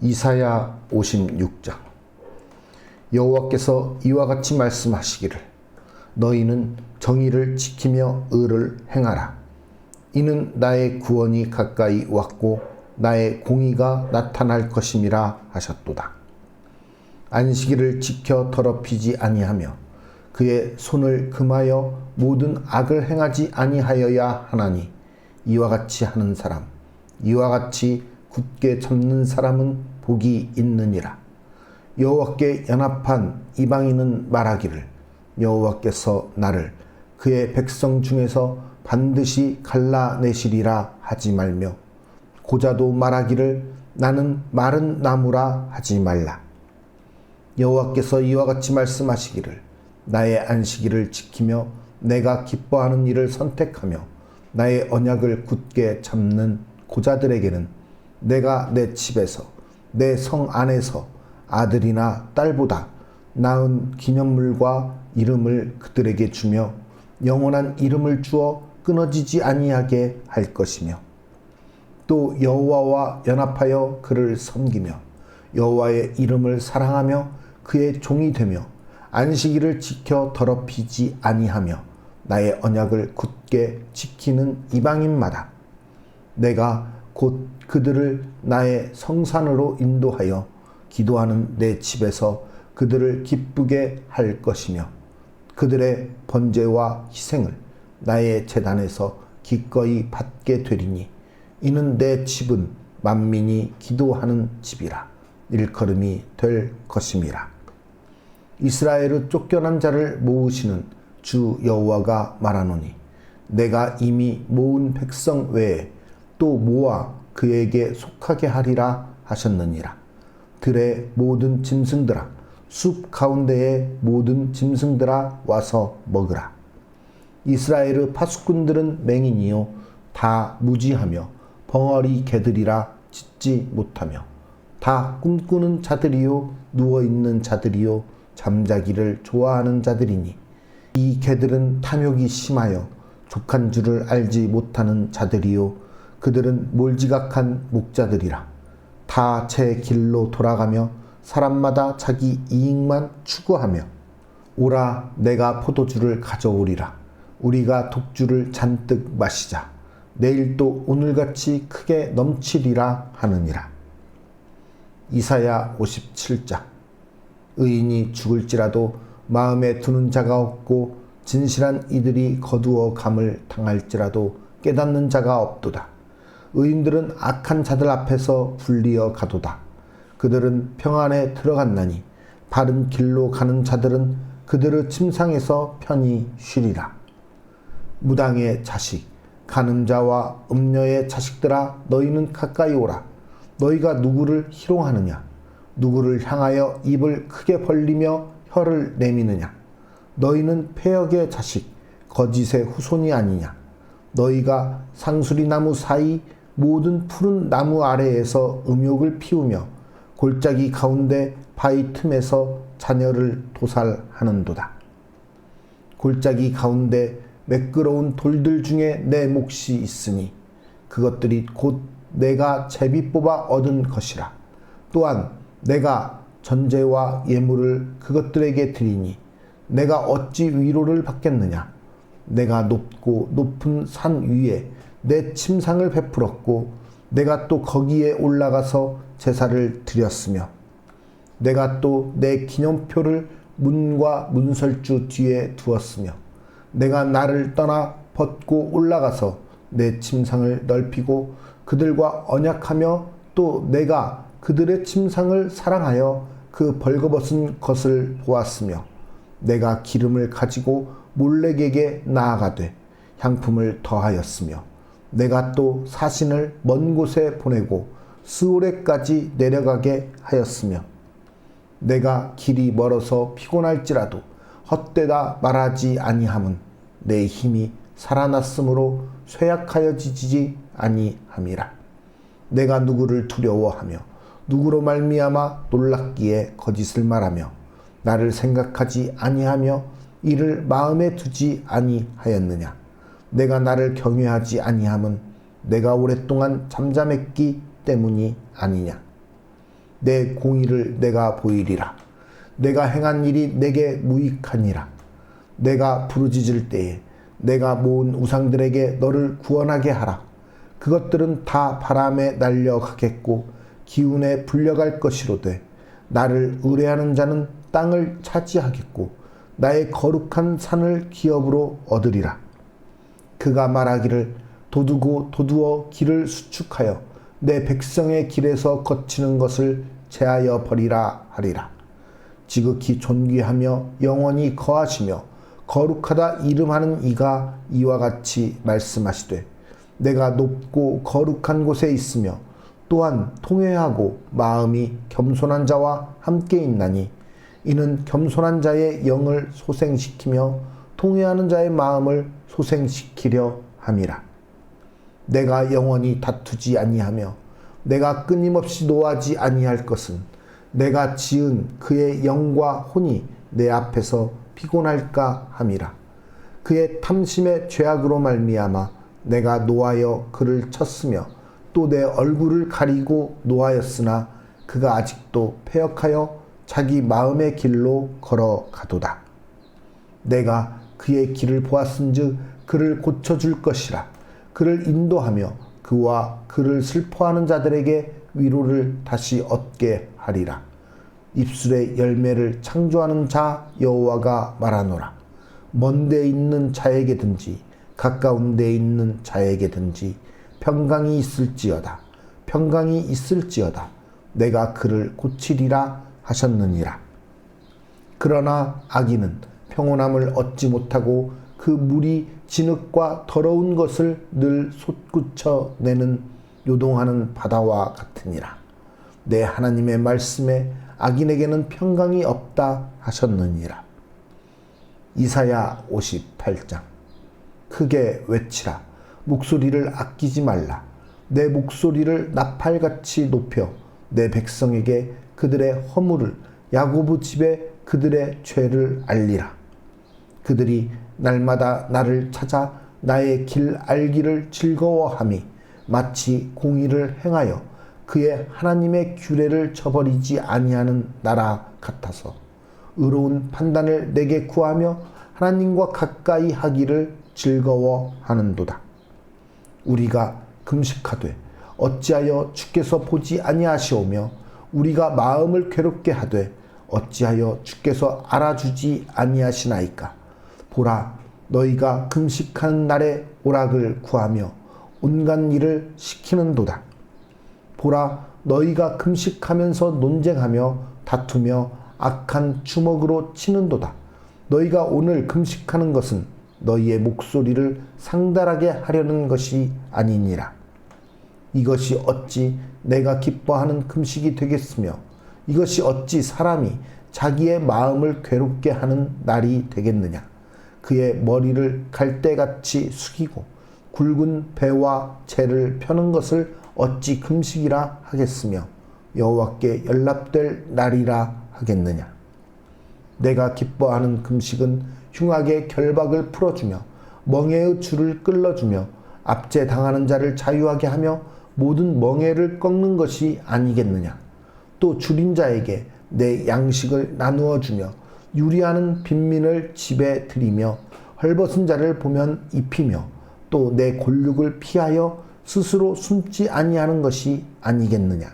이사야 56장. 여호와께서 이와 같이 말씀하시기를, 너희는 정의를 지키며 의를 행하라. 이는 나의 구원이 가까이 왔고 나의 공의가 나타날 것임이라 하셨도다. 안식일을 지켜 더럽히지 아니하며 그의 손을 금하여 모든 악을 행하지 아니하여야 하나니, 이와 같이 하는 사람, 이와 같이 굳게 잡는 사람은 복이 있느니라. 여호와께 연합한 이방인은 말하기를, 여호와께서 나를 그의 백성 중에서 반드시 갈라내시리라 하지 말며, 고자도 말하기를 나는 마른 나무라 하지 말라. 여호와께서 이와 같이 말씀하시기를, 나의 안식일을 지키며 내가 기뻐하는 일을 선택하며 나의 언약을 굳게 잡는 고자들에게는 내가 내 집에서 내 성 안에서 아들이나 딸보다 나은 기념물과 이름을 그들에게 주며 영원한 이름을 주어 끊어지지 아니하게 할 것이며, 또 여호와와 연합하여 그를 섬기며 여호와의 이름을 사랑하며 그의 종이 되며 안식일을 지켜 더럽히지 아니하며 나의 언약을 굳게 지키는 이방인마다 내가 곧 그들을 나의 성산으로 인도하여 기도하는 내 집에서 그들을 기쁘게 할 것이며, 그들의 번제와 희생을 나의 제단에서 기꺼이 받게 되리니, 이는 내 집은 만민이 기도하는 집이라 일컬음이 될 것임이라. 이스라엘의 쫓겨난 자를 모으시는 주 여호와가 말하노니, 내가 이미 모은 백성 외에 또 모아 그에게 속하게 하리라 하셨느니라. 들의 모든 짐승들아, 숲 가운데의 모든 짐승들아 와서 먹으라. 이스라엘의 파수꾼들은 맹인이요 다 무지하며 벙어리 개들이라 짖지 못하며 다 꿈꾸는 자들이요 누워있는 자들이요 잠자기를 좋아하는 자들이니, 이 개들은 탐욕이 심하여 족한 줄을 알지 못하는 자들이요 그들은 몰지각한 목자들이라. 다 제 길로 돌아가며 사람마다 자기 이익만 추구하며, 오라 내가 포도주를 가져오리라. 우리가 독주를 잔뜩 마시자. 내일 또 오늘같이 크게 넘치리라 하느니라. 이사야 57장. 의인이 죽을지라도 마음에 두는 자가 없고 진실한 이들이 거두어 감을 당할지라도 깨닫는 자가 없도다. 의인들은 악한 자들 앞에서 불리어 가도다. 그들은 평안에 들어갔나니 바른 길로 가는 자들은 그들의 침상에서 편히 쉬리라. 무당의 자식, 간음자와 음녀의 자식들아, 너희는 가까이 오라. 너희가 누구를 희롱하느냐? 누구를 향하여 입을 크게 벌리며 혀를 내미느냐? 너희는 폐역의 자식, 거짓의 후손이 아니냐? 너희가 상수리나무 사이 모든 푸른 나무 아래에서 음욕을 피우며 골짜기 가운데 바위 틈에서 자녀를 도살하는도다. 골짜기 가운데 매끄러운 돌들 중에 내 몫이 있으니 그것들이 곧 내가 제비 뽑아 얻은 것이라. 또한 내가 전제와 예물을 그것들에게 드리니 내가 어찌 위로를 받겠느냐? 내가 높고 높은 산 위에 내 침상을 베풀었고 내가 또 거기에 올라가서 제사를 드렸으며, 내가 또 내 기념표를 문과 문설주 뒤에 두었으며, 내가 나를 떠나 벗고 올라가서 내 침상을 넓히고 그들과 언약하며, 또 내가 그들의 침상을 사랑하여 그 벌거벗은 것을 보았으며, 내가 기름을 가지고 몰렉에게 나아가되 향품을 더하였으며, 내가 또 사신을 먼 곳에 보내고 스오레까지 내려가게 하였으며, 내가 길이 멀어서 피곤할지라도 헛되다 말하지 아니함은 내 힘이 살아났으므로 쇠약하여지지 아니함이라. 내가 누구를 두려워하며 누구로 말미암아 놀랍기에 거짓을 말하며 나를 생각하지 아니하며 이를 마음에 두지 아니하였느냐? 내가 나를 경외하지 아니함은 내가 오랫동안 잠잠했기 때문이 아니냐? 내 공의를 내가 보이리라. 내가 행한 일이 내게 무익하니라. 내가 부르짖을 때에 내가 모은 우상들에게 너를 구원하게 하라. 그것들은 다 바람에 날려가겠고 기운에 불려갈 것이로되 나를 의뢰하는 자는 땅을 차지하겠고 나의 거룩한 산을 기업으로 얻으리라. 그가 말하기를 도두고 도두어 길을 수축하여 내 백성의 길에서 거치는 것을 제하여 버리라 하리라. 지극히 존귀하며 영원히 거하시며 거룩하다 이름하는 이가 이와 같이 말씀하시되 내가 높고 거룩한 곳에 있으며 또한 통회하고 마음이 겸손한 자와 함께 있나니 이는 겸손한 자의 영을 소생시키며 통회하는 자의 마음을 소생시키려 함이라. 내가 영원히 다투지 아니하며 내가 끊임없이 노하지 아니할 것은 내가 지은 그의 영과 혼이 내 앞에서 피곤할까 함이라. 그의 탐심의 죄악으로 말미암아 내가 노하여 그를 쳤으며 또 내 얼굴을 가리고 노하였으나 그가 아직도 패역하여 자기 마음의 길로 걸어가도다. 내가 그의 길을 보았은즉 그를 고쳐줄 것이라. 그를 인도하며 그와 그를 슬퍼하는 자들에게 위로를 다시 얻게 하리라. 입술의 열매를 창조하는 자 여호와가 말하노라. 먼 데 있는 자에게든지 가까운 데 있는 자에게든지 평강이 있을지어다 내가 그를 고치리라 하셨느니라. 그러나 악인은 평온함을 얻지 못하고 그 물이 진흙과 더러운 것을 늘 솟구쳐 내는 요동하는 바다와 같으니라. 내 하나님의 말씀에 악인에게는 평강이 없다 하셨느니라. 이사야 58장. 크게 외치라. 목소리를 아끼지 말라. 내 목소리를 나팔같이 높여 내 백성에게 그들의 허물을 야고보 집에 그들의 죄를 알리라. 그들이 날마다 나를 찾아 나의 길 알기를 즐거워함이 마치 공의를 행하여 그의 하나님의 규례를 저버리지 아니하는 나라 같아서 의로운 판단을 내게 구하며 하나님과 가까이 하기를 즐거워하는도다. 우리가 금식하되 어찌하여 주께서 보지 아니하시오며 우리가 마음을 괴롭게 하되 어찌하여 주께서 알아주지 아니하시나이까. 보라, 너희가 금식하는 날에 오락을 구하며 온갖 일을 시키는도다. 보라, 너희가 금식하면서 논쟁하며 다투며 악한 주먹으로 치는도다. 너희가 오늘 금식하는 것은 너희의 목소리를 상달하게 하려는 것이 아니니라. 이것이 어찌 내가 기뻐하는 금식이 되겠으며 이것이 어찌 사람이 자기의 마음을 괴롭게 하는 날이 되겠느냐. 그의 머리를 갈대같이 숙이고 굵은 배와 채를 펴는 것을 어찌 금식이라 하겠으며 여호와께 연락될 날이라 하겠느냐. 내가 기뻐하는 금식은 흉악의 결박을 풀어주며 멍에의 줄을 끌어주며 압제당하는 자를 자유하게 하며 모든 멍에를 꺾는 것이 아니겠느냐. 또 줄인 자에게 내 양식을 나누어 주며 유리하는 빈민을 집에 들이며 헐벗은 자를 보면 입히며 또 내 골육을 피하여 스스로 숨지 아니하는 것이 아니겠느냐.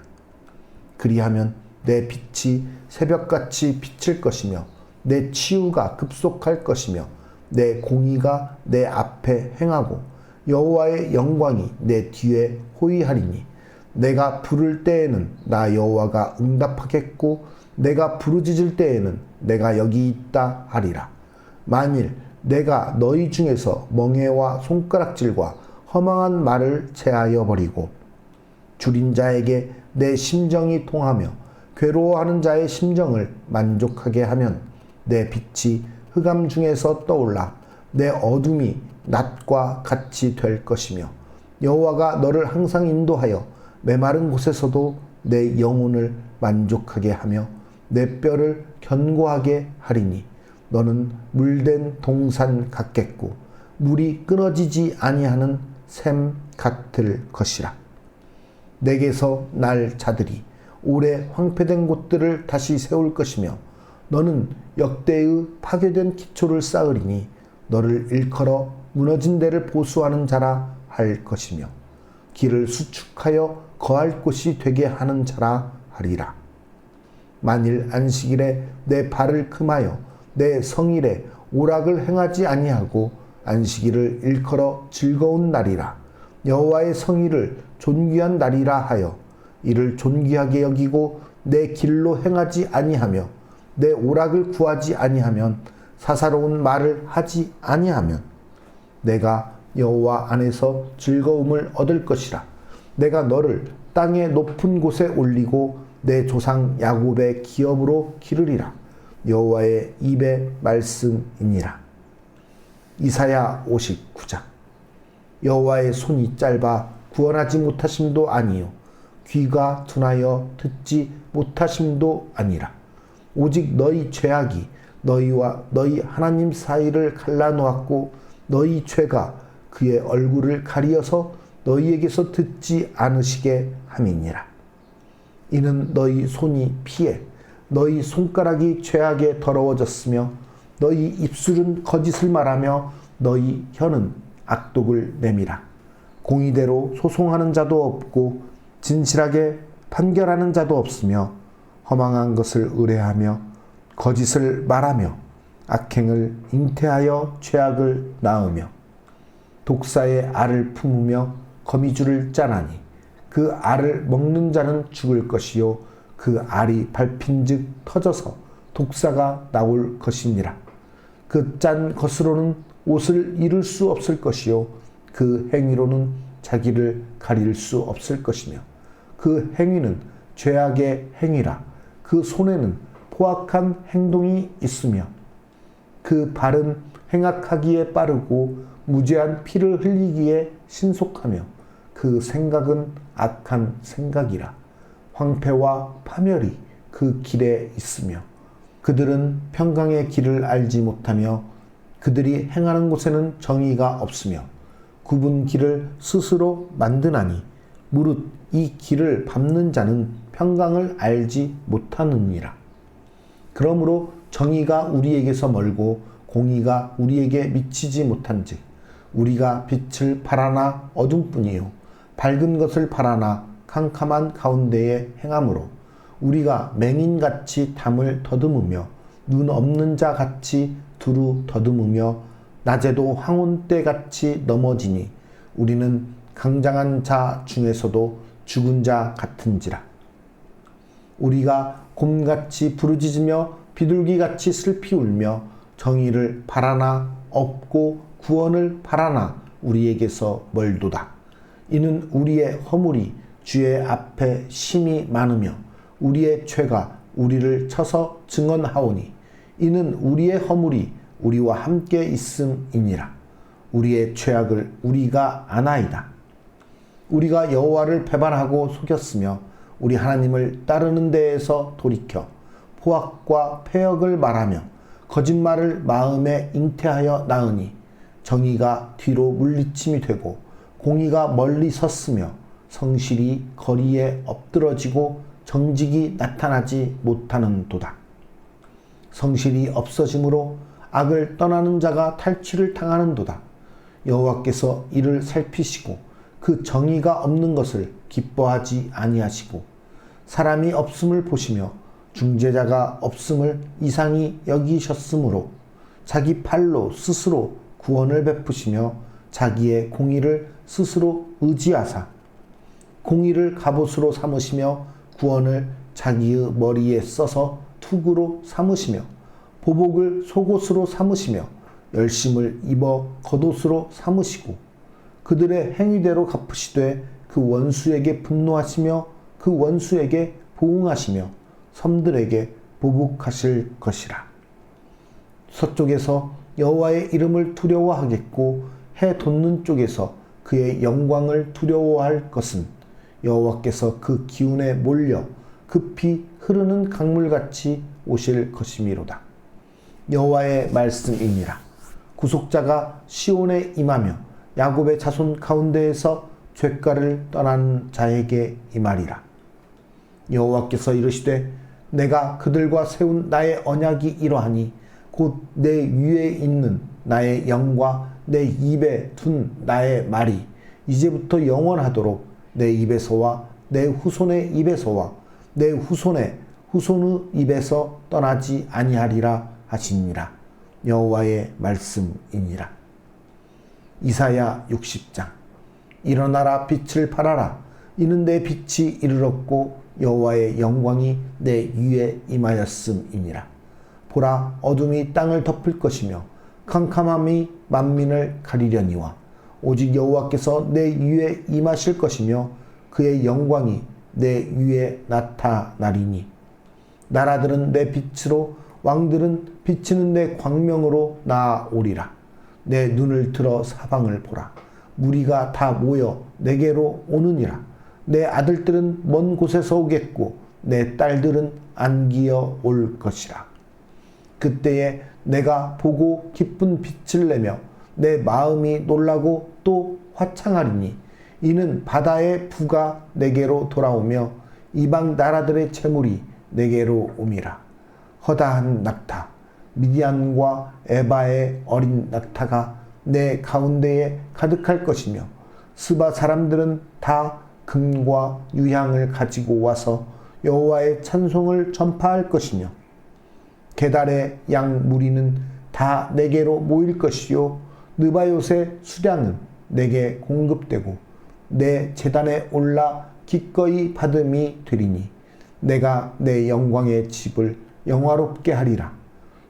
그리하면 내 빛이 새벽같이 비칠 것이며 내 치유가 급속할 것이며 내 공의가 내 앞에 행하고 여호와의 영광이 내 뒤에 호위하리니 내가 부를 때에는 나 여호와가 응답하겠고 내가 부르짖을 때에는 내가 여기 있다 하리라. 만일 내가 너희 중에서 멍에와 손가락질과 허망한 말을 제하여 버리고 줄인 자에게 내 심정이 통하며 괴로워하는 자의 심정을 만족하게 하면 내 빛이 흑암 중에서 떠올라 내 어둠이 낮과 같이 될 것이며 여호와가 너를 항상 인도하여 메마른 곳에서도 내 영혼을 만족하게 하며 내 뼈를 견고하게 하리니 너는 물된 동산 같겠고 물이 끊어지지 아니하는 샘 같을 것이라. 내게서 날 자들이 오래 황폐된 곳들을 다시 세울 것이며 너는 역대의 파괴된 기초를 쌓으리니 너를 일컬어 무너진 데를 보수하는 자라 할 것이며 길을 수축하여 거할 곳이 되게 하는 자라 하리라. 만일 안식일에 내 발을 금하여 내 성일에 오락을 행하지 아니하고 안식일을 일컬어 즐거운 날이라 여호와의 성일을 존귀한 날이라 하여 이를 존귀하게 여기고 내 길로 행하지 아니하며 내 오락을 구하지 아니하면 사사로운 말을 하지 아니하면 내가 여호와 안에서 즐거움을 얻을 것이라. 내가 너를 땅의 높은 곳에 올리고 내 조상 야곱의 기업으로 기르리라. 여호와의 입의 말씀이니라. 이사야 59장. 여호와의 손이 짧아 구원하지 못하심도 아니요 귀가 둔하여 듣지 못하심도 아니라. 오직 너희 죄악이 너희와 너희 하나님 사이를 갈라놓았고 너희 죄가 그의 얼굴을 가리어서 너희에게서 듣지 않으시게 함이니라. 이는 너희 손이 피해 너희 손가락이 죄악에 더러워졌으며 너희 입술은 거짓을 말하며 너희 혀는 악독을 내밀어 공의대로 소송하는 자도 없고 진실하게 판결하는 자도 없으며 허망한 것을 의뢰하며 거짓을 말하며 악행을 잉태하여 죄악을 낳으며 독사의 알을 품으며 거미줄을 짜나니 그 알을 먹는 자는 죽을 것이요 그 알이 밟힌즉 터져서 독사가 나올 것이니라. 그 짠 것으로는 옷을 이룰 수 없을 것이요 그 행위로는 자기를 가릴 수 없을 것이며 그 행위는 죄악의 행위라. 그 손에는 포악한 행동이 있으며 그 발은 행악하기에 빠르고 무죄한 피를 흘리기에 신속하며 그 생각은 악한 생각이라. 황폐와 파멸이 그 길에 있으며 그들은 평강의 길을 알지 못하며 그들이 행하는 곳에는 정의가 없으며 굽은 길을 스스로 만드나니 무릇 이 길을 밟는 자는 평강을 알지 못하느니라. 그러므로 정의가 우리에게서 멀고 공의가 우리에게 미치지 못한즉 우리가 빛을 바라나 어둠뿐이요 밝은 것을 바라나 캄캄한 가운데에 행함으로 우리가 맹인같이 담을 더듬으며 눈 없는 자같이 두루 더듬으며 낮에도 황혼때같이 넘어지니 우리는 강장한 자 중에서도 죽은 자 같은지라. 우리가 곰같이 부르짖으며 비둘기같이 슬피 울며 정의를 바라나 없고 구원을 바라나 우리에게서 멀도다. 이는 우리의 허물이 주의 앞에 심히 많으며 우리의 죄가 우리를 쳐서 증언하오니 이는 우리의 허물이 우리와 함께 있음이니라. 우리의 죄악을 우리가 아나이다. 우리가 여호와를 배반하고 속였으며 우리 하나님을 따르는 데에서 돌이켜 포악과 패역을 말하며 거짓말을 마음에 잉태하여 낳으니 정의가 뒤로 물리침이 되고 공의가 멀리 섰으며 성실이 거리에 엎드러지고 정직이 나타나지 못하는 도다. 성실이 없어짐으로 악을 떠나는 자가 탈취를 당하는 도다. 여호와께서 이를 살피시고 그 정의가 없는 것을 기뻐하지 아니하시고 사람이 없음을 보시며 중재자가 없음을 이상히 여기셨으므로 자기 팔로 스스로 구원을 베푸시며 자기의 공의를 스스로 의지하사 공의를 갑옷으로 삼으시며 구원을 자기의 머리에 써서 투구로 삼으시며 보복을 속옷으로 삼으시며 열심을 입어 겉옷으로 삼으시고 그들의 행위대로 갚으시되 그 원수에게 분노하시며 그 원수에게 보응하시며 섬들에게 보복하실 것이라. 서쪽에서 여호와의 이름을 두려워하겠고 해 돋는 쪽에서 그의 영광을 두려워할 것은 여호와께서 그 기운에 몰려 급히 흐르는 강물같이 오실 것이미로다. 여호와의 말씀이니라. 구속자가 시온에 임하며 야곱의 자손 가운데에서 죄가를 떠난 자에게 임하리라. 여호와께서 이르시되 내가 그들과 세운 나의 언약이 이러하니 곧 내 위에 있는 나의 영과 내 입에 둔 나의 말이 이제부터 영원하도록 내 입에서와 내 후손의 입에서와 내 후손의 후손의 입에서 떠나지 아니하리라 하시니라. 여호와의 말씀이니라. 이사야 60장. 일어나라, 빛을 발하라. 이는 내 빛이 이르렀고 여호와의 영광이 내 위에 임하였음이니라. 보라, 어둠이 땅을 덮을 것이며 캄캄함이 만민을 가리려니와 오직 여호와께서 내 위에 임하실 것이며 그의 영광이 내 위에 나타나리니 나라들은 내 빛으로 왕들은 비치는 내 광명으로 나아오리라. 내 눈을 들어 사방을 보라. 무리가 다 모여 내게로 오느니라. 내 아들들은 먼 곳에서 오겠고 내 딸들은 안기어 올 것이라. 그때에 내가 보고 기쁜 빛을 내며 내 마음이 놀라고 또 화창하리니 이는 바다의 부가 내게로 돌아오며 이방 나라들의 재물이 내게로 옴이라. 허다한 낙타 미디안과 에바의 어린 낙타가 내 가운데에 가득할 것이며 스바 사람들은 다 금과 유향을 가지고 와서 여호와의 찬송을 전파할 것이며 게달의 양 무리는 다 내게로 모일 것이요 느바요의 수량은 내게 공급되고 내 제단에 올라 기꺼이 받음이 되리니 내가 내 영광의 집을 영화롭게 하리라.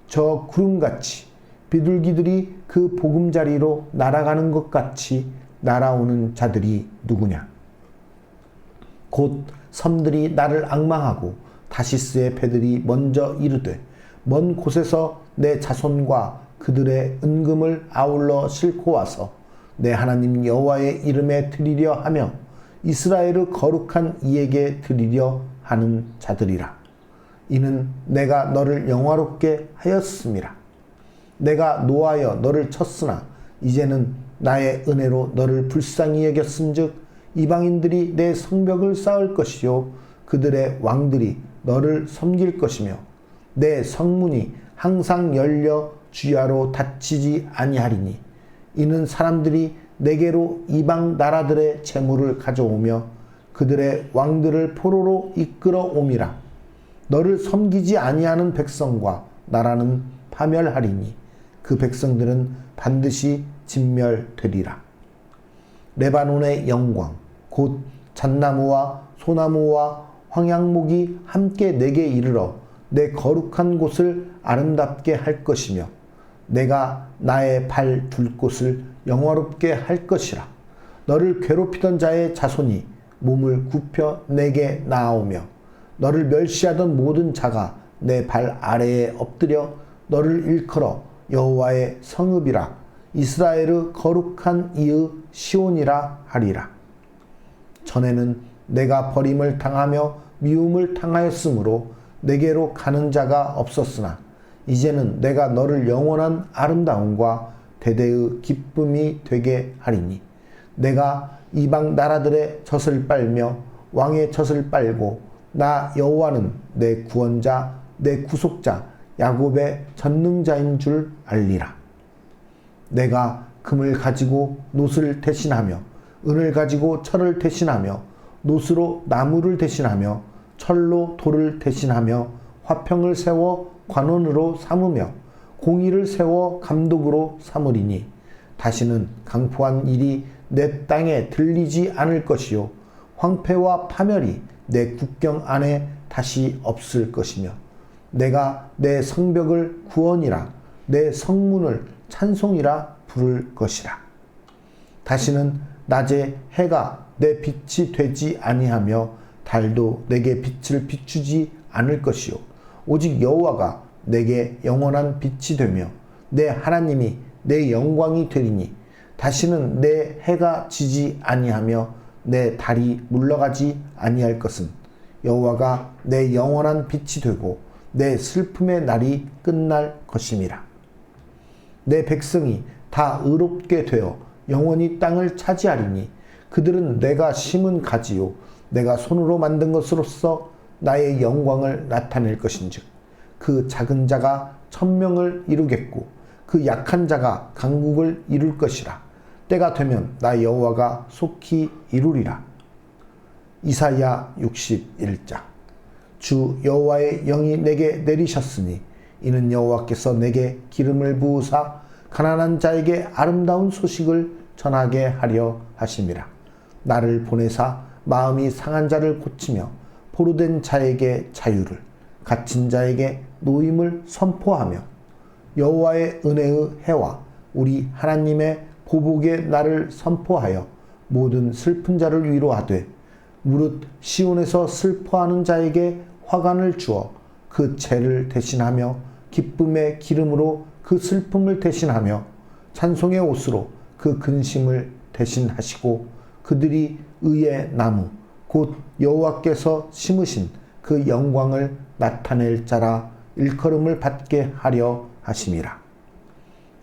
저 구름같이 비둘기들이 그 보금자리로 날아가는 것 같이 날아오는 자들이 누구냐? 곧 섬들이 나를 앙망하고 다시스의 배들이 먼저 이르되 먼 곳에서 내 자손과 그들의 은금을 아울러 싣고 와서 내 하나님 여호와의 이름에 드리려 하며 이스라엘의 거룩한 이에게 드리려 하는 자들이라. 이는 내가 너를 영화롭게 하였음이라. 내가 노하여 너를 쳤으나 이제는 나의 은혜로 너를 불쌍히 여겼은즉 이방인들이 내 성벽을 쌓을 것이요 그들의 왕들이 너를 섬길 것이며 내 성문이 항상 열려 주야로 닫히지 아니하리니 이는 사람들이 내게로 이방 나라들의 재물을 가져오며 그들의 왕들을 포로로 이끌어 옴이라. 너를 섬기지 아니하는 백성과 나라는 파멸하리니 그 백성들은 반드시 진멸되리라. 레바논의 영광 곧 잣나무와 소나무와 황양목이 함께 내게 이르러 내 거룩한 곳을 아름답게 할 것이며 내가 나의 발 둘 곳을 영화롭게 할 것이라. 너를 괴롭히던 자의 자손이 몸을 굽혀 내게 나아오며 너를 멸시하던 모든 자가 내 발 아래에 엎드려 너를 일컬어 여호와의 성읍이라 이스라엘의 거룩한 이의 시온이라 하리라. 전에는 내가 버림을 당하며 미움을 당하였으므로 내게로 가는 자가 없었으나 이제는 내가 너를 영원한 아름다움과 대대의 기쁨이 되게 하리니 내가 이방 나라들의 젖을 빨며 왕의 젖을 빨고 나 여호와는 내 구원자 내 구속자 야곱의 전능자인 줄 알리라. 내가 금을 가지고 놋을 대신하며 은을 가지고 철을 대신하며 놋으로 나무를 대신하며 철로 돌을 대신하며 화평을 세워 관원으로 삼으며 공의를 세워 감독으로 삼으리니 다시는 강포한 일이 내 땅에 들리지 않을 것이요 황폐와 파멸이 내 국경 안에 다시 없을 것이며 내가 내 성벽을 구원이라 내 성문을 찬송이라 부를 것이라. 다시는 낮에 해가 내 빛이 되지 아니하며 달도 내게 빛을 비추지 않을 것이요 오직 여호와가 내게 영원한 빛이 되며 내 하나님이 내 영광이 되리니 다시는 내 해가 지지 아니하며 내 달이 물러가지 아니할 것은 여호와가 내 영원한 빛이 되고 내 슬픔의 날이 끝날 것임이라. 내 백성이 다 의롭게 되어 영원히 땅을 차지하리니 그들은 내가 심은 가지요 내가 손으로 만든 것으로서 나의 영광을 나타낼 것인즉 그 작은 자가 천명을 이루겠고 그 약한 자가 강국을 이룰 것이라. 때가 되면 나 여호와가 속히 이루리라. 이사야 61장. 주 여호와의 영이 내게 내리셨으니 이는 여호와께서 내게 기름을 부으사 가난한 자에게 아름다운 소식을 전하게 하려 하심이라. 나를 보내사 마음이 상한 자를 고치며 포로된 자에게 자유를, 갇힌 자에게 노임을 선포하며 여호와의 은혜의 해와 우리 하나님의 보복의 날을 선포하여 모든 슬픈 자를 위로하되 무릇 시온에서 슬퍼하는 자에게 화관을 주어 그 죄를 대신하며 기쁨의 기름으로 그 슬픔을 대신하며 찬송의 옷으로 그 근심을 대신하시고 그들이 의의 나무 곧 여호와께서 심으신 그 영광을 나타낼 자라 일컬음을 받게 하려 하심이라.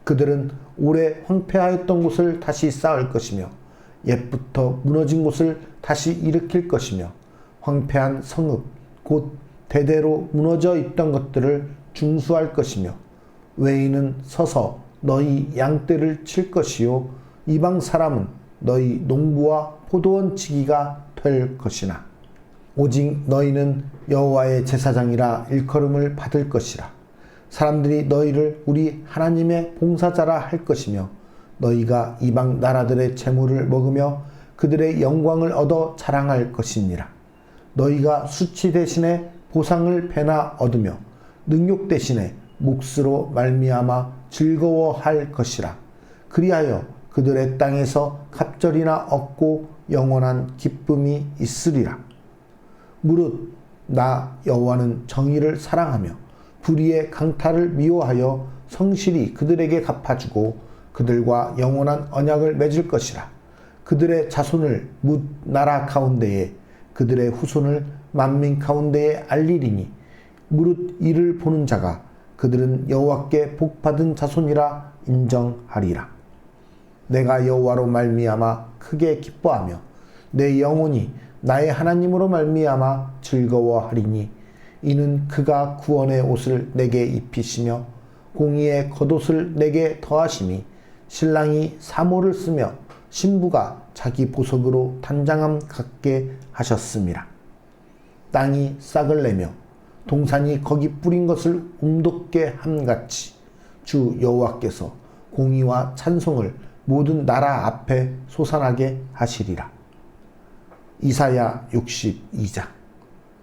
그들은 오래 황폐하였던 곳을 다시 쌓을 것이며 옛부터 무너진 곳을 다시 일으킬 것이며 황폐한 성읍 곧 대대로 무너져 있던 것들을 중수할 것이며 외인은 서서 너희 양떼를 칠 것이요 이방 사람은 너희 농부와 포도원 치기가 될 것이나 오직 너희는 여호와의 제사장이라 일컬음을 받을 것이라. 사람들이 너희를 우리 하나님의 봉사자라 할 것이며 너희가 이방 나라들의 재물을 먹으며 그들의 영광을 얻어 자랑할 것이니라. 너희가 수치 대신에 보상을 배나 얻으며 능욕 대신에 몫으로 말미암아 즐거워할 것이라. 그리하여 그들의 땅에서 갑절이나 얻고 영원한 기쁨이 있으리라. 무릇 나 여호와는 정의를 사랑하며 불의의 강탈을 미워하여 성실히 그들에게 갚아주고 그들과 영원한 언약을 맺을 것이라. 그들의 자손을 뭇 나라 가운데에 그들의 후손을 만민 가운데에 알리리니 무릇 이를 보는 자가 그들은 여호와께 복받은 자손이라 인정하리라. 내가 여호와로 말미암아 크게 기뻐하며 내 영혼이 나의 하나님으로 말미암아 즐거워하리니 이는 그가 구원의 옷을 내게 입히시며 공의의 겉옷을 내게 더하심이 신랑이 사모를 쓰며 신부가 자기 보석으로 단장함 같게 하셨음이라. 땅이 싹을 내며 동산이 거기 뿌린 것을 움돋게 함같이 주 여호와께서 공의와 찬송을 모든 나라 앞에 솟아나게 하시리라. 이사야 62장.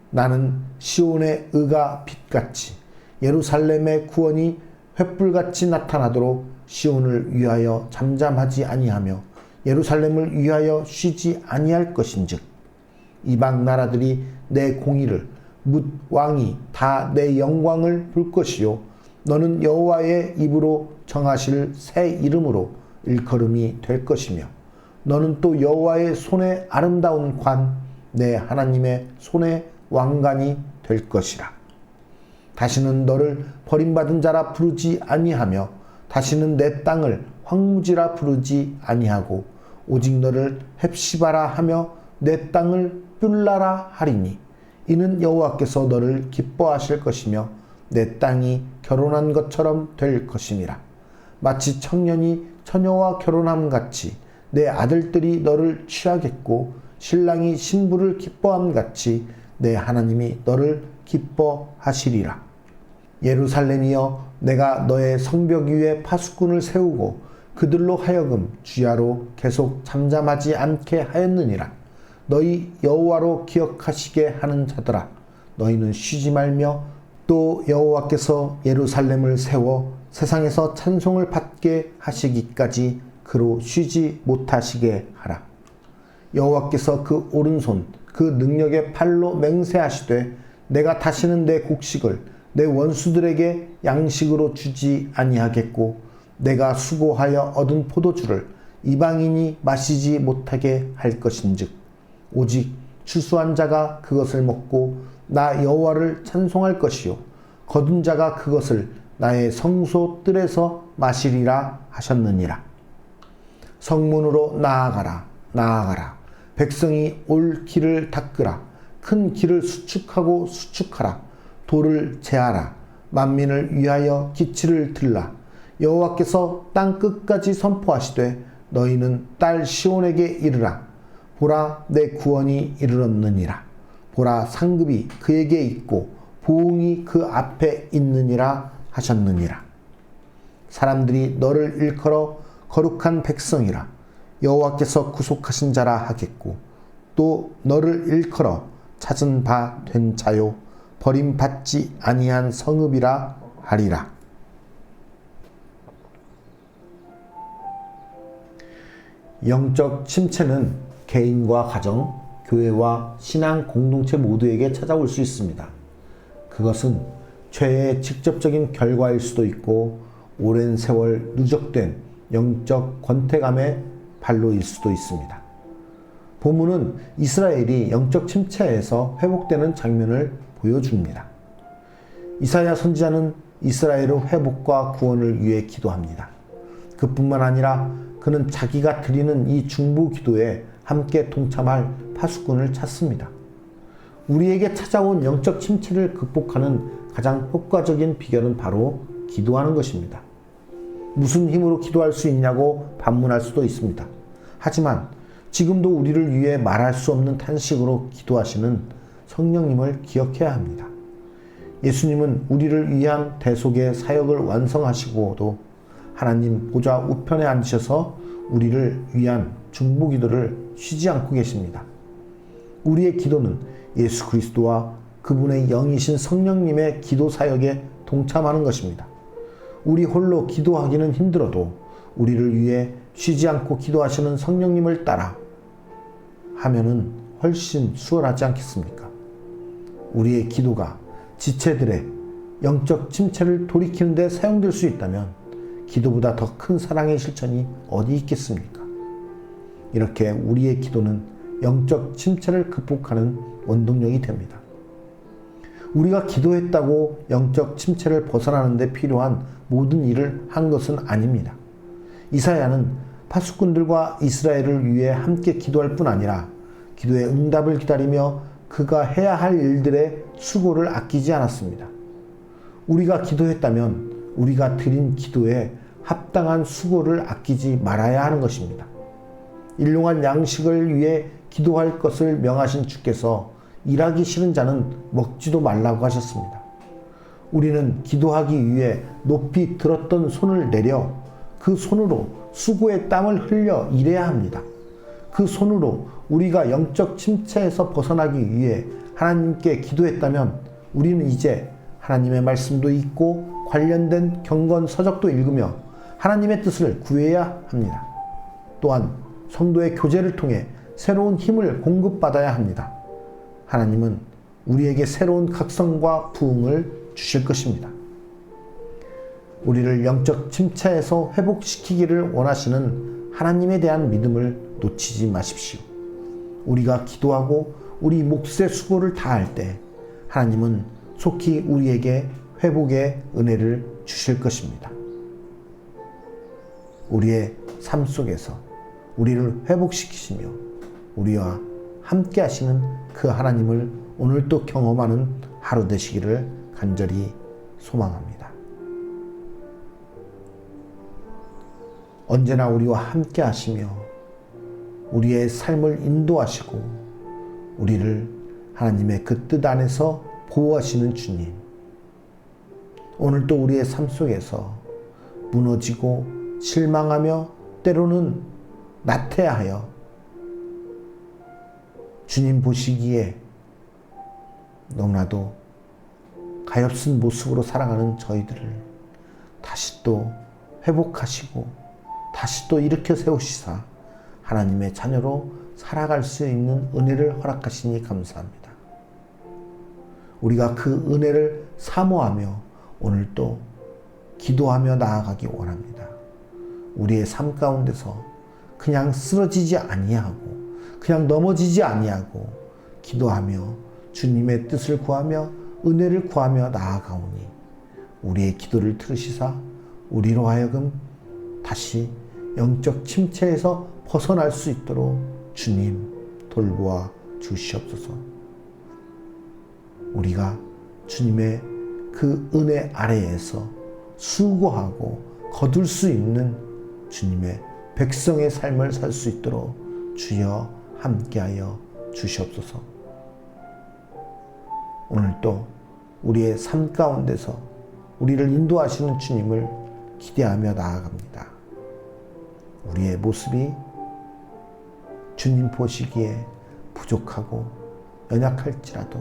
나는 시온의 의가 빛같이 예루살렘의 구원이 횃불같이 나타나도록 시온을 위하여 잠잠하지 아니하며 예루살렘을 위하여 쉬지 아니할 것인즉 이방 나라들이 내 공의를 뭇 왕이 다 내 영광을 볼 것이요 너는 여호와의 입으로 정하실 새 이름으로 일컬음이 될 것이며 너는 또 여호와의 손의 아름다운 관 내 하나님의 손의 왕관이 될 것이라. 다시는 너를 버림받은 자라 부르지 아니하며 다시는 내 땅을 황무지라 부르지 아니하고 오직 너를 헵시바라 하며 내 땅을 뷸라라 하리니 이는 여호와께서 너를 기뻐하실 것이며 내 땅이 결혼한 것처럼 될 것임이라. 마치 청년이 처녀와 결혼함 같이 내 아들들이 너를 취하겠고 신랑이 신부를 기뻐함 같이 내 하나님이 너를 기뻐하시리라. 예루살렘이여 내가 너의 성벽 위에 파수꾼을 세우고 그들로 하여금 주야로 계속 잠잠하지 않게 하였느니라. 너희 여호와로 기억하시게 하는 자들아 너희는 쉬지 말며 또 여호와께서 예루살렘을 세워 세상에서 찬송을 받게 하시기까지 그로 쉬지 못하시게 하라. 여호와께서 그 오른손 그 능력의 팔로 맹세하시되 내가 다시는 내 곡식을 내 원수들에게 양식으로 주지 아니하겠고 내가 수고하여 얻은 포도주를 이방인이 마시지 못하게 할 것인즉 오직 추수한 자가 그것을 먹고 나 여호와를 찬송할 것이요 거둔 자가 그것을 나의 성소 뜰에서 마시리라 하셨느니라. 성문으로 나아가라 나아가라 백성이 올 길을 닦으라 큰 길을 수축하고 수축하라. 돌을 제하라. 만민을 위하여 기치를 들라. 여호와께서 땅 끝까지 선포하시되 너희는 딸 시온에게 이르라. 보라, 내 구원이 이르렀느니라. 보라, 상급이 그에게 있고 보응이 그 앞에 있느니라 하셨느니라. 사람들이 너를 일컬어 거룩한 백성이라 여호와께서 구속하신 자라 하겠고, 또 너를 일컬어 찾은 바 된 자요 버림받지 아니한 성읍이라 하리라. 영적 침체는 개인과 가정, 교회와 신앙 공동체 모두에게 찾아올 수 있습니다. 그것은 죄의 직접적인 결과일 수도 있고 오랜 세월 누적된 영적 권태감의 발로일 수도 있습니다. 본문은 이스라엘이 영적 침체에서 회복되는 장면을 보여줍니다. 이사야 선지자는 이스라엘의 회복과 구원을 위해 기도합니다. 그뿐만 아니라 그는 자기가 드리는 이 중보 기도에 함께 동참할 파수꾼을 찾습니다. 우리에게 찾아온 영적 침체를 극복하는 가장 효과적인 비결은 바로 기도하는 것입니다. 무슨 힘으로 기도할 수 있냐고 반문할 수도 있습니다. 하지만 지금도 우리를 위해 말할 수 없는 탄식으로 기도하시는 성령님을 기억해야 합니다. 예수님은 우리를 위한 대속의 사역을 완성하시고도 하나님 보좌 우편에 앉으셔서 우리를 위한 중보 기도를 쉬지 않고 계십니다. 우리의 기도는 예수 그리스도와 그분의 영이신 성령님의 기도 사역에 동참하는 것입니다. 우리 홀로 기도하기는 힘들어도 우리를 위해 쉬지 않고 기도하시는 성령님을 따라 하면은 훨씬 수월하지 않겠습니까? 우리의 기도가 지체들의 영적 침체를 돌이키는 데 사용될 수 있다면 기도보다 더 큰 사랑의 실천이 어디 있겠습니까? 이렇게 우리의 기도는 영적 침체를 극복하는 원동력이 됩니다. 우리가 기도했다고 영적 침체를 벗어나는 데 필요한 모든 일을 한 것은 아닙니다. 이사야는 파수꾼들과 이스라엘을 위해 함께 기도할 뿐 아니라 기도의 응답을 기다리며 그가 해야 할 일들의 수고를 아끼지 않았습니다. 우리가 기도했다면 우리가 드린 기도에 합당한 수고를 아끼지 말아야 하는 것입니다. 일용할 양식을 위해 기도할 것을 명하신 주께서 일하기 싫은 자는 먹지도 말라고 하셨습니다. 우리는 기도하기 위해 높이 들었던 손을 내려 그 손으로 수고의 땀을 흘려 일해야 합니다. 그 손으로 우리가 영적 침체에서 벗어나기 위해 하나님께 기도했다면 우리는 이제 하나님의 말씀도 읽고 관련된 경건 서적도 읽으며 하나님의 뜻을 구해야 합니다. 또한 성도의 교제를 통해 새로운 힘을 공급받아야 합니다. 하나님은 우리에게 새로운 각성과 부흥을 주실 것입니다. 우리를 영적 침체에서 회복시키기를 원하시는 하나님에 대한 믿음을 놓치지 마십시오. 우리가 기도하고 우리 몫의 수고를 다할 때 하나님은 속히 우리에게 회복의 은혜를 주실 것입니다. 우리의 삶 속에서 우리를 회복시키시며 우리와 함께 하시는 그 하나님을 오늘 또 경험하는 하루 되시기를 간절히 소망합니다. 언제나 우리와 함께 하시며 우리의 삶을 인도하시고 우리를 하나님의 그 뜻 안에서 보호하시는 주님, 오늘도 우리의 삶 속에서 무너지고 실망하며 때로는 나태하여 주님 보시기에 너무나도 가엾은 모습으로 살아가는 저희들을 다시 또 회복하시고 다시 또 일으켜 세우시사 하나님의 자녀로 살아갈 수 있는 은혜를 허락하시니 감사합니다. 우리가 그 은혜를 사모하며 오늘 또 기도하며 나아가기 원합니다. 우리의 삶 가운데서 그냥 쓰러지지 아니하고 그냥 넘어지지 아니하고 기도하며 주님의 뜻을 구하며 은혜를 구하며 나아가오니 우리의 기도를 들으시사 우리로 하여금 다시 영적 침체에서 벗어날 수 있도록 주님 돌보아 주시옵소서. 우리가 주님의 그 은혜 아래에서 수고하고 거둘 수 있는 주님의 백성의 삶을 살 수 있도록 주여 함께하여 주시옵소서. 오늘도 우리의 삶 가운데서 우리를 인도하시는 주님을 기대하며 나아갑니다. 우리의 모습이 주님 보시기에 부족하고 연약할지라도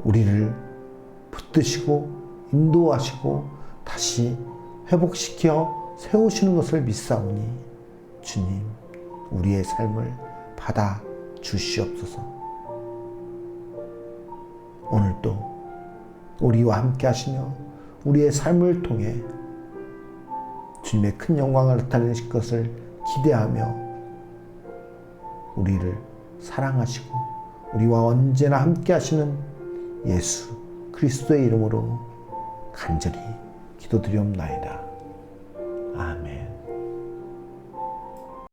우리를 붙드시고 인도하시고 다시 회복시켜 세우시는 것을 믿사오니 주님 우리의 삶을 받아 주시옵소서. 오늘도 우리와 함께 하시며 우리의 삶을 통해 주님의 큰 영광을 나타내실 것을 기대하며 우리를 사랑하시고 우리와 언제나 함께 하시는 예수 그리스도의 이름으로 간절히 기도드리옵나이다.